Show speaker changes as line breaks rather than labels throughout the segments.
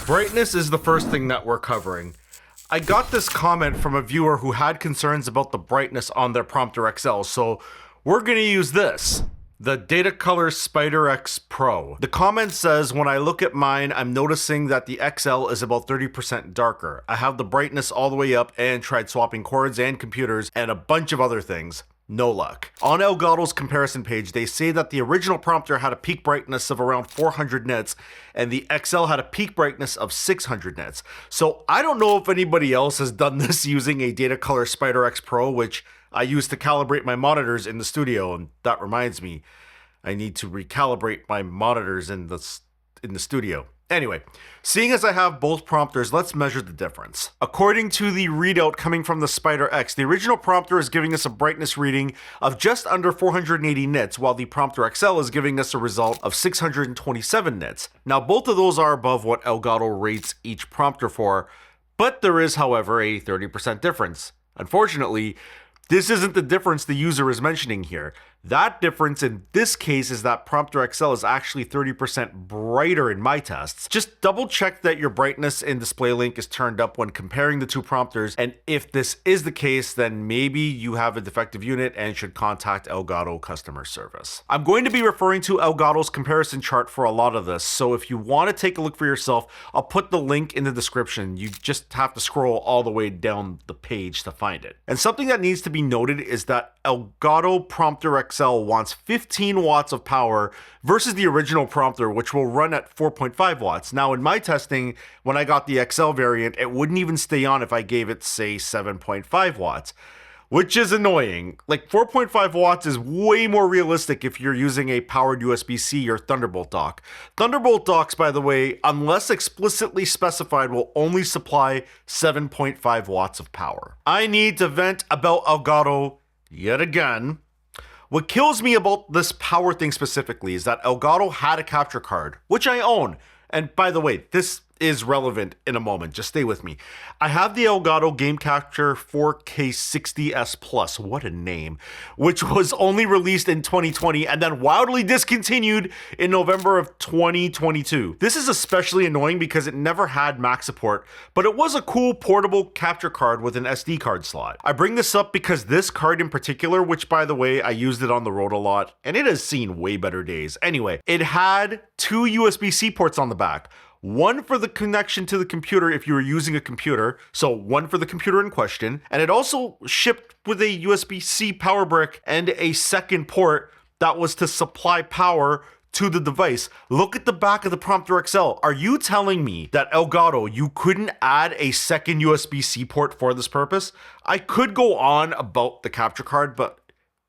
Brightness is the first thing that we're covering. I got this comment from a viewer who had concerns about the brightness on their Prompter XL, so we're gonna use this, the Datacolor Spider X Pro. The comment says, when I look at mine, I'm noticing that the XL is about 30% darker. I have the brightness all the way up and tried swapping cords and computers and a bunch of other things. No luck. On Elgato's comparison page, they say that the original Prompter had a peak brightness of around 400 nits, and the XL had a peak brightness of 600 nits. So I don't know if anybody else has done this using a Datacolor Spider X Pro, which I use to calibrate my monitors in the studio, and that reminds me, I need to recalibrate my monitors in the studio. Anyway, seeing as I have both prompters, let's measure the difference. According to the readout coming from the Spider X, the original Prompter is giving us a brightness reading of just under 480 nits, while the Prompter XL is giving us a result of 627 nits. Now, both of those are above what Elgato rates each prompter for, but there is, however, a 30% difference. Unfortunately, this isn't the difference the user is mentioning here. That difference in this case is that Prompter XL is actually 30% brighter in my tests. Just double check that your brightness in display link is turned up when comparing the two prompters, and if this is the case, then maybe you have a defective unit and should contact Elgato customer service. I'm going to be referring to Elgato's comparison chart for a lot of this, so if you want to take a look for yourself, I'll put the link in the description. You just have to scroll all the way down the page to find it. And something that needs to be noted is that Elgato Prompter XL wants 15 watts of power versus the original Prompter, which will run at 4.5 watts. Now, in my testing, when I got the XL variant, it wouldn't even stay on if I gave it, say, 7.5 watts, which is annoying. Like, 4.5 watts is way more realistic if you're using a powered USB-C or Thunderbolt dock. Thunderbolt docks, by the way, unless explicitly specified, will only supply 7.5 watts of power. I need to vent about Elgato yet again. What kills me about this power thing specifically is that Elgato had a capture card, which I own. And by the way, this is relevant in a moment, just stay with me. I have the Elgato Game Capture 4K60S Plus, what a name, which was only released in 2020 and then wildly discontinued in November of 2022. This is especially annoying because it never had Mac support, but it was a cool portable capture card with an SD card slot. I bring this up because this card in particular, which by the way, I used it on the road a lot, and it has seen way better days. Anyway, it had two USB-C ports on the back. One for the connection to the computer if you were using a computer, so one for the computer in question, and it also shipped with a USB-C power brick and a second port that was to supply power to the device. Look at the back of the Prompter XL. Are you telling me that Elgato, you couldn't add a second USB-C port for this purpose? I could go on about the capture card, but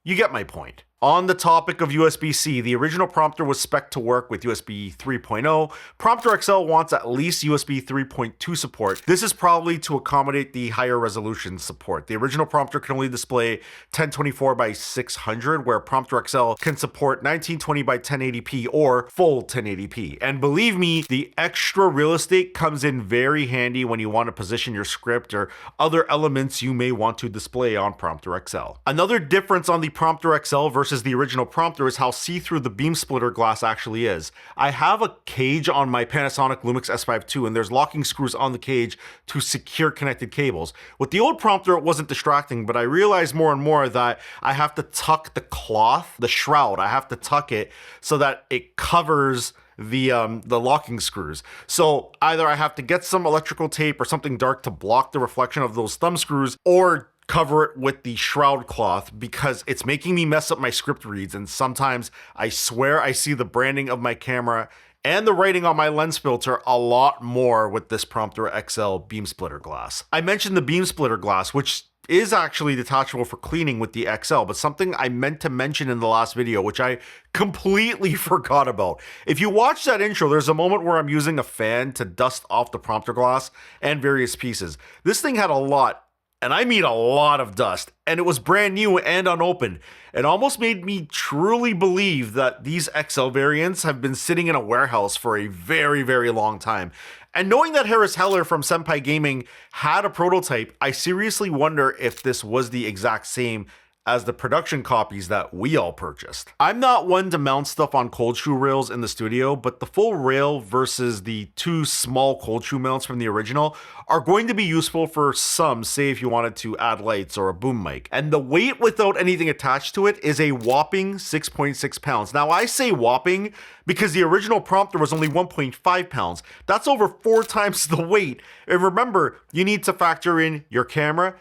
you get my point. On the topic of USB-C, the original Prompter was spec'd to work with USB 3.0. Prompter XL wants at least USB 3.2 support. This is probably to accommodate the higher resolution support. The original Prompter can only display 1024 by 600, where Prompter XL can support 1920 by 1080p or full 1080p. And believe me, the extra real estate comes in very handy when you want to position your script or other elements you may want to display on Prompter XL. Another difference on the Prompter XL versus the original Prompter is how see-through the beam splitter glass actually is. I have a cage on my Panasonic Lumix S5 II, and there's locking screws on the cage to secure connected cables. With the old Prompter, it wasn't distracting, but I realized more and more that I have to tuck the cloth, the shroud, I have to tuck it so that it covers the locking screws. So either I have to get some electrical tape or something dark to block the reflection of those thumb screws, or cover it with the shroud cloth because it's making me mess up my script reads, and sometimes I swear I see the branding of my camera and the writing on my lens filter a lot more with this Prompter XL beam splitter glass. I mentioned the beam splitter glass, which is actually detachable for cleaning with the XL, but something I meant to mention in the last video, which I completely forgot about. If you watch that intro, there's a moment where I'm using a fan to dust off the Prompter glass and various pieces. This thing had a lot, and I mean a lot of dust, and it was brand new and unopened. It almost made me truly believe that these XL variants have been sitting in a warehouse for a very, very long time. And knowing that Harris Heller from Senpai Gaming had a prototype, I seriously wonder if this was the exact same as the production copies that we all purchased. I'm not one to mount stuff on cold shoe rails in the studio, but the full rail versus the 2 small cold shoe mounts from the original are going to be useful for some, say if you wanted to add lights or a boom mic. And the weight without anything attached to it is a whopping 6.6 pounds. Now I say whopping because the original Prompter was only 1.5 pounds. That's over 4 times the weight. And remember, you need to factor in your camera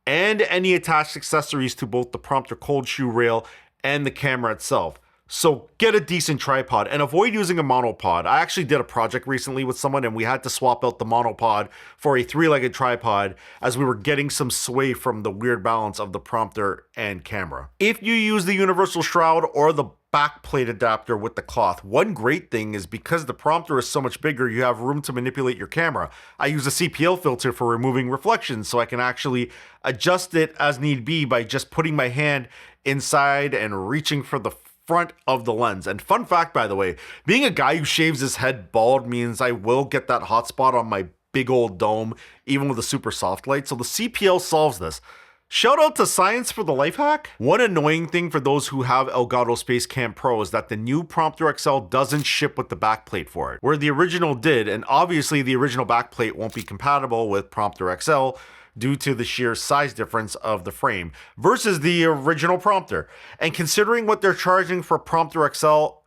and any attached accessories to both the Prompter cold shoe rail and the camera itself. So get a decent tripod and avoid using a monopod. I actually did a project recently with someone and we had to swap out the monopod for a 3-legged tripod as we were getting some sway from the weird balance of the Prompter and camera. If you use the universal shroud or the backplate adapter with the cloth, one great thing is because the Prompter is so much bigger, you have room to manipulate your camera. I use a CPL filter for removing reflections so I can actually adjust it as need be by just putting my hand inside and reaching for the front of the lens. And fun fact, by the way, being a guy who shaves his head bald means I will get that hot spot on my big old dome, even with a super soft light. So the CPL solves this. Shout out to Science for the life hack. One annoying thing for those who have Elgato Space Cam Pro is that the new Prompter XL doesn't ship with the backplate for it, where the original did, and obviously the original backplate won't be compatible with Prompter XL due to the sheer size difference of the frame versus the original Prompter. And considering what they're charging for Prompter XL,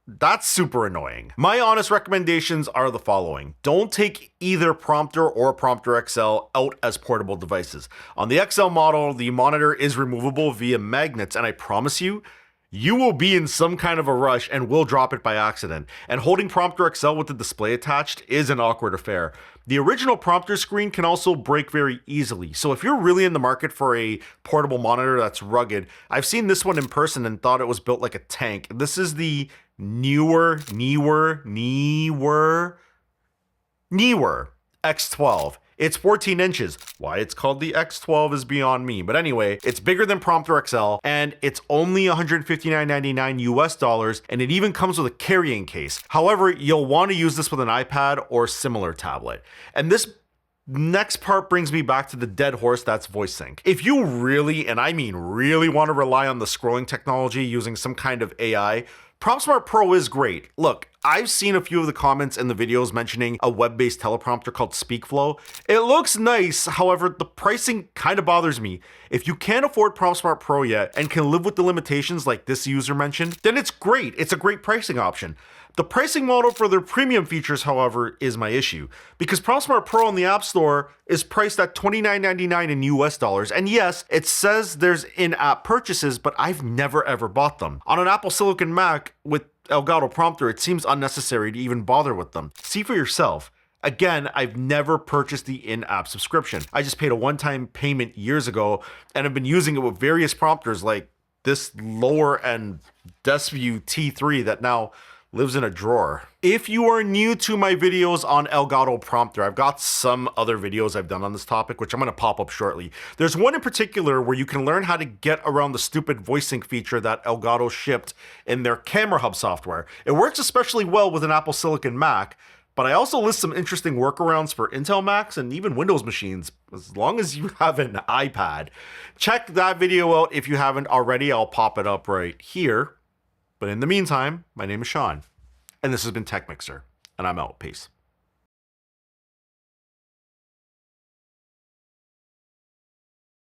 that's super annoying. My honest recommendations are the following. Don't take either Prompter or Prompter XL out as portable devices. On the XL model, the monitor is removable via magnets, and I promise you, you will be in some kind of a rush and will drop it by accident. And holding Prompter XL with the display attached is an awkward affair. The original Prompter screen can also break very easily. So if you're really in the market for a portable monitor that's rugged, I've seen this one in person and thought it was built like a tank. This is the newer X12. It's 14 inches. Why it's called the X12 is beyond me. But anyway, it's bigger than Prompter XL and it's only $159.99 US, and it even comes with a carrying case. However, you'll want to use this with an iPad or similar tablet. And this next part brings me back to the dead horse that's voice sync. If you really, and I mean really, want to rely on the scrolling technology using some kind of AI, PromptSmart Pro is great. Look, I've seen a few of the comments in the videos mentioning a web-based teleprompter called SpeakFlow. It looks nice, however, the pricing kind of bothers me. If you can't afford PromptSmart Pro yet and can live with the limitations like this user mentioned, then it's great. It's a great pricing option. The pricing model for their premium features, however, is my issue, because PromptSmart Pro on the App Store is priced at $29.99 in US, and yes, it says there's in-app purchases, but I've never ever bought them. On an Apple Silicon Mac with Elgato Prompter, it seems unnecessary to even bother with them. See for yourself. Again, I've never purchased the in-app subscription. I just paid a one-time payment years ago and have been using it with various prompters like this lower-end DeskView T3 that now lives in a drawer. If you are new to my videos on Elgato Prompter, I've got some other videos I've done on this topic, which I'm gonna pop up shortly. There's one in particular where you can learn how to get around the stupid voice sync feature that Elgato shipped in their Camera Hub software. It works especially well with an Apple Silicon Mac, but I also list some interesting workarounds for Intel Macs and even Windows machines, as long as you have an iPad. Check that video out if you haven't already. I'll pop it up right here. But in the meantime, my name is Sean, and this has been Tech Mixer, and I'm out. Peace.